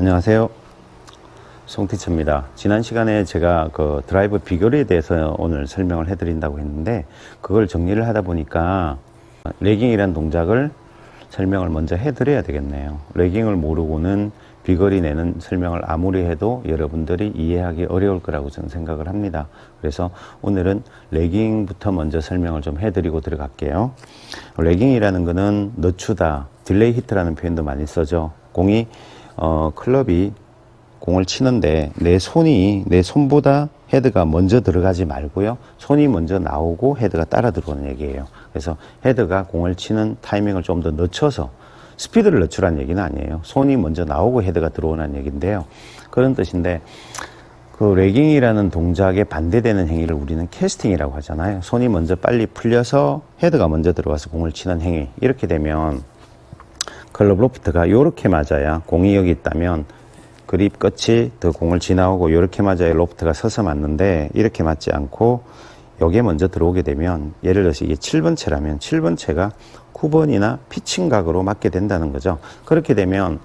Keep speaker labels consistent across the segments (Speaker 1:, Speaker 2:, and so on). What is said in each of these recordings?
Speaker 1: 안녕하세요. 송티처입니다. 지난 시간에 제가 그 드라이브 비거리에 대해서 오늘 설명을 해드린다고 했는데, 그걸 정리를 하다 보니까 레깅이라는 동작을 설명을 먼저 해드려야 되겠네요. 레깅을 모르고는 비거리 내는 설명을 아무리 해도 여러분들이 이해하기 어려울 거라고 저는 생각을 합니다. 그래서 오늘은 레깅부터 먼저 설명을 좀 해드리고 들어갈게요. 레깅이라는 거는 늦추다, 딜레이 히트라는 표현도 많이 써죠. 클럽이 공을 치는데 내 손보다 헤드가 먼저 들어가지 말고요, 손이 먼저 나오고 헤드가 따라 들어오는 얘기예요. 그래서 헤드가 공을 치는 타이밍을 좀 더 늦춰서 스피드를 늦추라는 얘기는 아니에요. 손이 먼저 나오고 헤드가 들어오는 얘기인데요. 그런 뜻인데, 그 레깅이라는 동작에 반대되는 행위를 우리는 캐스팅이라고 하잖아요. 손이 먼저 빨리 풀려서 헤드가 먼저 들어와서 공을 치는 행위. 이렇게 되면 클럽 로프트가 이렇게 맞아야, 공이 여기 있다면 그립 끝이 더 공을 지나오고 이렇게 맞아야 로프트가 서서 맞는데, 이렇게 맞지 않고 여기에 먼저 들어오게 되면, 예를 들어서 이게 7번 채라면 7번 채가 9번이나 피칭 각으로 맞게 된다는 거죠. 그렇게 되면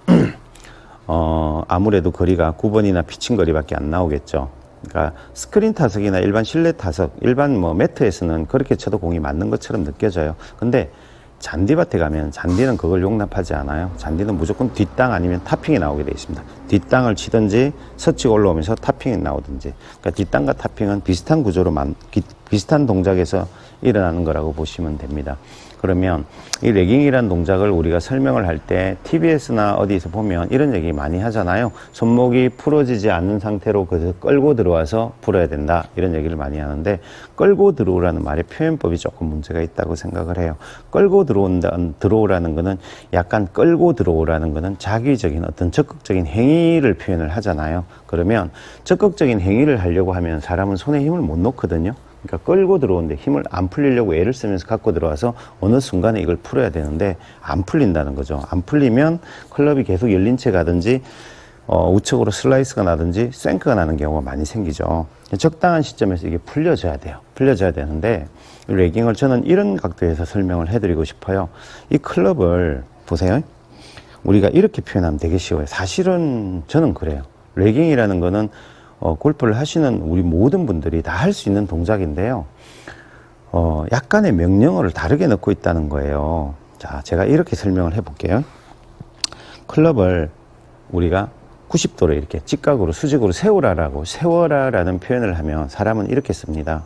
Speaker 1: 아무래도 거리가 9번이나 피칭 거리밖에 안 나오겠죠. 그러니까 스크린 타석이나 일반 실내 타석, 일반 매트에서는 그렇게 쳐도 공이 맞는 것처럼 느껴져요. 근데 잔디밭에 가면 잔디는 그걸 용납하지 않아요. 잔디는 무조건 뒷땅 아니면 타핑이 나오게 되어 있습니다. 뒷땅을 치든지 서치고 올라오면서 타핑이 나오든지. 그러니까 뒷땅과 타핑은 비슷한 구조로 비슷한 동작에서 일어나는 거라고 보시면 됩니다. 그러면 이 레깅이라는 동작을 우리가 설명을 할 때 TVS나 어디서 보면 이런 얘기 많이 하잖아요. 손목이 풀어지지 않는 상태로 그래서 끌고 들어와서 풀어야 된다, 이런 얘기를 많이 하는데, 끌고 들어오라는 말의 표현법이 조금 문제가 있다고 생각을 해요. 끌고 들어오라는 거는, 약간 끌고 들어오라는 거는 자기적인 어떤 적극적인 행위를 표현을 하잖아요. 그러면 적극적인 행위를 하려고 하면 사람은 손에 힘을 못 놓거든요. 그러니까 끌고 들어오는데 힘을 안 풀리려고 애를 쓰면서 갖고 들어와서 어느 순간에 이걸 풀어야 되는데 안 풀린다는 거죠. 안 풀리면 클럽이 계속 열린 채 가든지 우측으로 슬라이스가 나든지 쐐크가 나는 경우가 많이 생기죠. 적당한 시점에서 이게 풀려져야 돼요. 풀려져야 되는데, 이 레깅을 저는 이런 각도에서 설명을 해드리고 싶어요. 이 클럽을 보세요. 우리가 이렇게 표현하면 되게 쉬워요. 사실은 저는 그래요. 레깅이라는 거는 골프를 하시는 우리 모든 분들이 다 할 수 있는 동작인데요. 약간의 명령어를 다르게 넣고 있다는 거예요. 자, 제가 이렇게 설명을 해볼게요. 클럽을 우리가 90도로 이렇게 직각으로 수직으로 세워라라는 표현을 하면 사람은 이렇게 씁니다.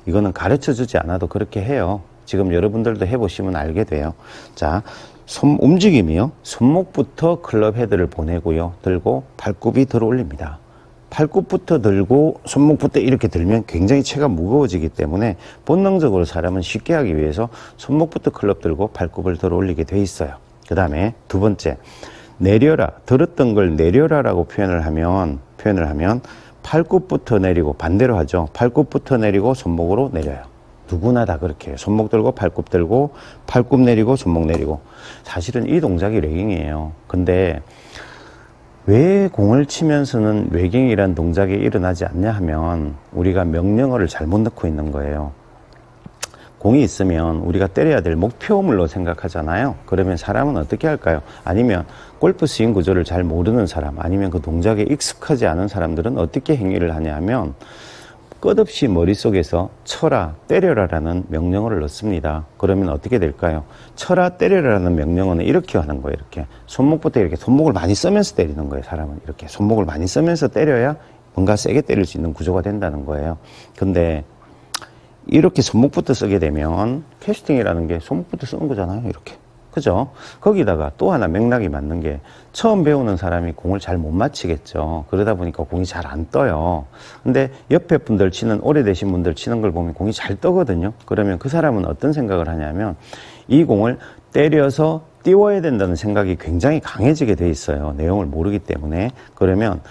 Speaker 1: 이거는 가르쳐 주지 않아도 그렇게 해요. 지금 여러분들도 해보시면 알게 돼요. 자, 움직임이요. 손목부터 클럽 헤드를 보내고요. 들고 발굽이 들어 올립니다. 팔굽부터 들고 손목부터 이렇게 들면 굉장히 체가 무거워지기 때문에 본능적으로 사람은 쉽게 하기 위해서 손목부터 클럽 들고 발굽을 들어 올리게 돼 있어요. 그 다음에 두 번째, 내려라, 들었던 걸 내려라라고 표현을 하면 팔굽부터 내리고, 반대로 하죠. 팔굽부터 내리고 손목으로 내려요. 누구나 다 그렇게 해요. 손목 들고 팔굽 들고 팔굽 내리고 손목 내리고. 사실은 이 동작이 레깅이에요. 근데 왜 공을 치면서는 레깅이란 동작이 일어나지 않냐 하면, 우리가 명령어를 잘못 넣고 있는 거예요. 공이 있으면 우리가 때려야 될 목표물로 생각하잖아요. 그러면 사람은 어떻게 할까요? 아니면 골프 스윙 구조를 잘 모르는 사람, 아니면 그 동작에 익숙하지 않은 사람들은 어떻게 행위를 하냐 하면, 끝없이 머릿속에서 쳐라, 때려라라는 명령어를 넣습니다. 그러면 어떻게 될까요? 쳐라, 때려라라는 명령어는 이렇게 하는 거예요. 이렇게 손목부터 이렇게 손목을 많이 쓰면서 때리는 거예요. 사람은 이렇게 손목을 많이 쓰면서 때려야 뭔가 세게 때릴 수 있는 구조가 된다는 거예요. 근데 이렇게 손목부터 쓰게 되면, 캐스팅이라는 게 손목부터 쓰는 거잖아요. 이렇게. 그죠? 거기다가 또 하나 맥락이 맞는 게, 처음 배우는 사람이 공을 잘 못 맞히겠죠. 그러다 보니까 공이 잘 안 떠요. 근데 옆에 분들 치는, 오래되신 분들 치는 걸 보면 공이 잘 떠거든요. 그러면 그 사람은 어떤 생각을 하냐면, 이 공을 때려서 띄워야 된다는 생각이 굉장히 강해지게 돼 있어요. 내용을 모르기 때문에. 그러면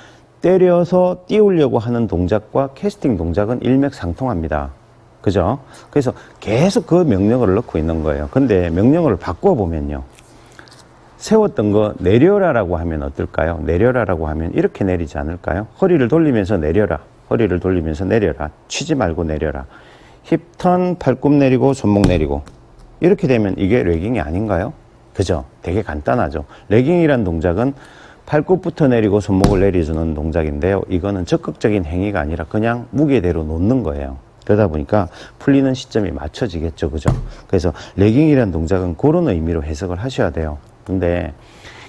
Speaker 1: 때려서 띄우려고 하는 동작과 캐스팅 동작은 일맥상통합니다. 그죠? 그래서 계속 그 명령어를 넣고 있는 거예요. 근데 명령어를 바꿔보면요. 세웠던 거 내려라라고 하면 어떨까요? 내려라라고 하면 이렇게 내리지 않을까요? 허리를 돌리면서 내려라. 허리를 돌리면서 내려라. 치지 말고 내려라. 힙턴, 팔굽 내리고 손목 내리고. 이렇게 되면 이게 레깅이 아닌가요? 그죠? 되게 간단하죠. 레깅이란 동작은 팔굽부터 내리고 손목을 내려주는 동작인데요. 이거는 적극적인 행위가 아니라 그냥 무게대로 놓는 거예요. 그러다 보니까 풀리는 시점이 맞춰지겠죠. 그죠? 그래서 레깅이라는 동작은 그런 의미로 해석을 하셔야 돼요. 근데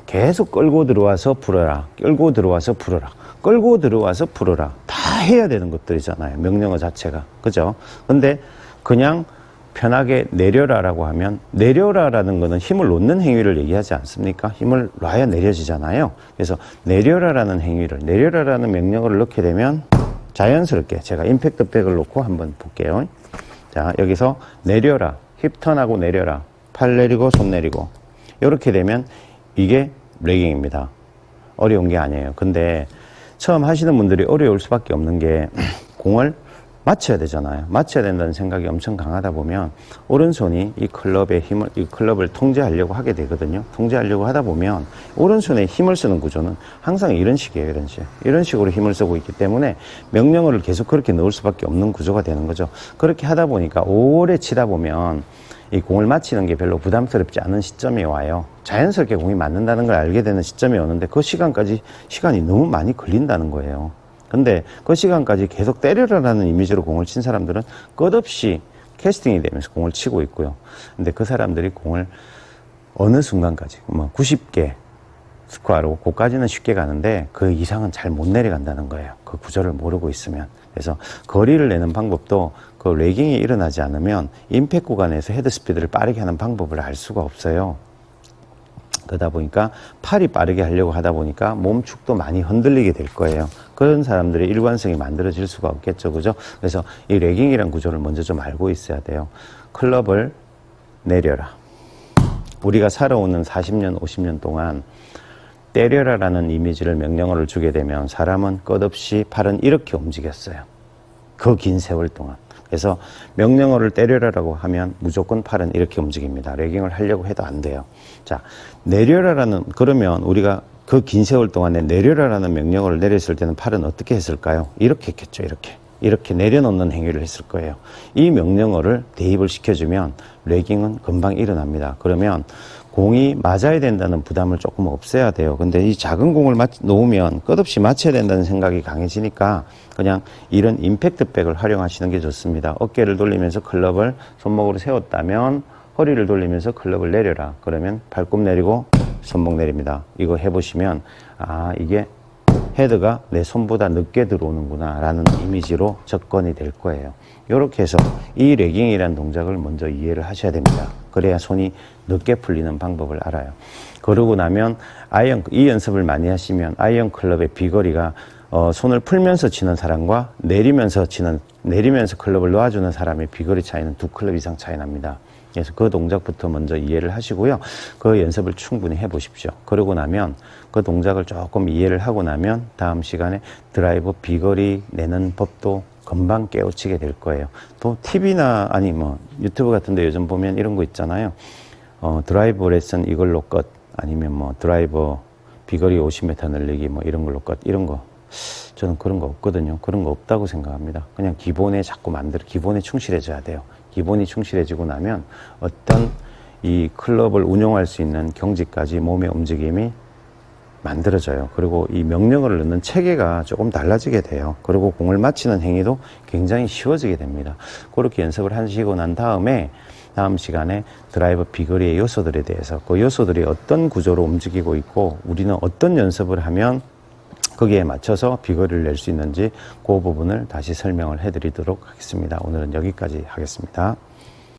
Speaker 1: 계속 끌고 들어와서 풀어라. 끌고 들어와서 풀어라. 끌고 들어와서 풀어라. 다 해야 되는 것들이잖아요. 명령어 자체가. 그죠? 근데 그냥 편하게 내려라라고 하면 내려라라는 거는 힘을 놓는 행위를 얘기하지 않습니까? 힘을 놔야 내려지잖아요. 그래서 내려라라는 행위를 내려라라는 명령어를 넣게 되면 자연스럽게 제가 임팩트 백을 놓고 한번 볼게요. 자, 여기서 내려라. 힙턴하고 내려라. 팔 내리고 손 내리고. 이렇게 되면 이게 레깅입니다. 어려운 게 아니에요. 근데 처음 하시는 분들이 어려울 수밖에 없는 게 공을 맞춰야 되잖아요. 맞춰야 된다는 생각이 엄청 강하다 보면 오른손이 이 클럽을 통제하려고 하게 되거든요. 통제하려고 하다 보면 오른손에 힘을 쓰는 구조는 항상 이런 식이에요. 이런 식으로 힘을 쓰고 있기 때문에 명령어를 계속 그렇게 넣을 수밖에 없는 구조가 되는 거죠. 그렇게 하다 보니까 오래 치다 보면 이 공을 맞히는 게 별로 부담스럽지 않은 시점이 와요. 자연스럽게 공이 맞는다는 걸 알게 되는 시점이 오는데 그 시간이 너무 많이 걸린다는 거예요. 근데 그 시간까지 계속 때려라라는 이미지로 공을 친 사람들은 끝없이 캐스팅이 되면서 공을 치고 있고요. 근데 그 사람들이 공을 어느 순간까지, 90개 스코어로, 그까지는 쉽게 가는데 그 이상은 잘 못 내려간다는 거예요. 그 구조를 모르고 있으면. 그래서 거리를 내는 방법도 그 레깅이 일어나지 않으면 임팩 구간에서 헤드 스피드를 빠르게 하는 방법을 알 수가 없어요. 그러다 보니까 팔이 빠르게 하려고 하다 보니까 몸축도 많이 흔들리게 될 거예요. 그런 사람들의 일관성이 만들어질 수가 없겠죠. 그죠? 그래서 이 레깅이란 구조를 먼저 좀 알고 있어야 돼요. 클럽을 내려라. 우리가 살아오는 40년, 50년 동안 때려라라는 이미지를 명령어를 주게 되면 사람은 끝없이 팔은 이렇게 움직였어요. 그 긴 세월 동안. 그래서 명령어를 때려라라고 하면 무조건 팔은 이렇게 움직입니다. 레깅을 하려고 해도 안 돼요. 자, 그러면 우리가 그 긴 세월 동안에 내려라라는 명령어를 내렸을 때는 팔은 어떻게 했을까요? 이렇게 했겠죠. 이렇게 내려놓는 행위를 했을 거예요. 이 명령어를 대입을 시켜주면 레깅은 금방 일어납니다. 그러면 공이 맞아야 된다는 부담을 조금 없애야 돼요. 근데 이 작은 공을 놓으면 끝없이 맞춰야 된다는 생각이 강해지니까 그냥 이런 임팩트 백을 활용하시는 게 좋습니다. 어깨를 돌리면서 클럽을 손목으로 세웠다면 허리를 돌리면서 클럽을 내려라. 그러면 발꿈 내리고 손목 내립니다. 이거 해보시면 이게 헤드가 내 손보다 늦게 들어오는구나 라는 이미지로 접근이 될 거예요. 이렇게 해서 이 레깅이라는 동작을 먼저 이해를 하셔야 됩니다. 그래야 손이 늦게 풀리는 방법을 알아요. 그러고 나면 이 연습을 많이 하시면 아이언 클럽의 비거리가 손을 풀면서 치는 사람과 내리면서 클럽을 놓아주는 사람의 비거리 차이는 2클럽 이상 차이 납니다. 그래서 그 동작부터 먼저 이해를 하시고요. 그 연습을 충분히 해보십시오. 그러고 나면 그 동작을 조금 이해를 하고 나면 다음 시간에 드라이버 비거리 내는 법도 금방 깨우치게 될 거예요. 또 TV나 유튜브 같은 데 요즘 보면 이런 거 있잖아요. 드라이버 레슨 이걸로 끝, 아니면 드라이버 비거리 50m 늘리기 이런 걸로 끝, 이런 거. 저는 그런 거 없거든요. 그런 거 없다고 생각합니다. 그냥 기본에 기본에 충실해져야 돼요. 기본이 충실해지고 나면 어떤 이 클럽을 운용할 수 있는 경지까지 몸의 움직임이 만들어져요. 그리고 이 명령어를 넣는 체계가 조금 달라지게 돼요. 그리고 공을 맞히는 행위도 굉장히 쉬워지게 됩니다. 그렇게 연습을 하시고 난 다음에 다음 시간에 드라이버 비거리의 요소들에 대해서 그 요소들이 어떤 구조로 움직이고 있고 우리는 어떤 연습을 하면 거기에 맞춰서 비거리를 낼 수 있는지 그 부분을 다시 설명을 해드리도록 하겠습니다. 오늘은 여기까지 하겠습니다.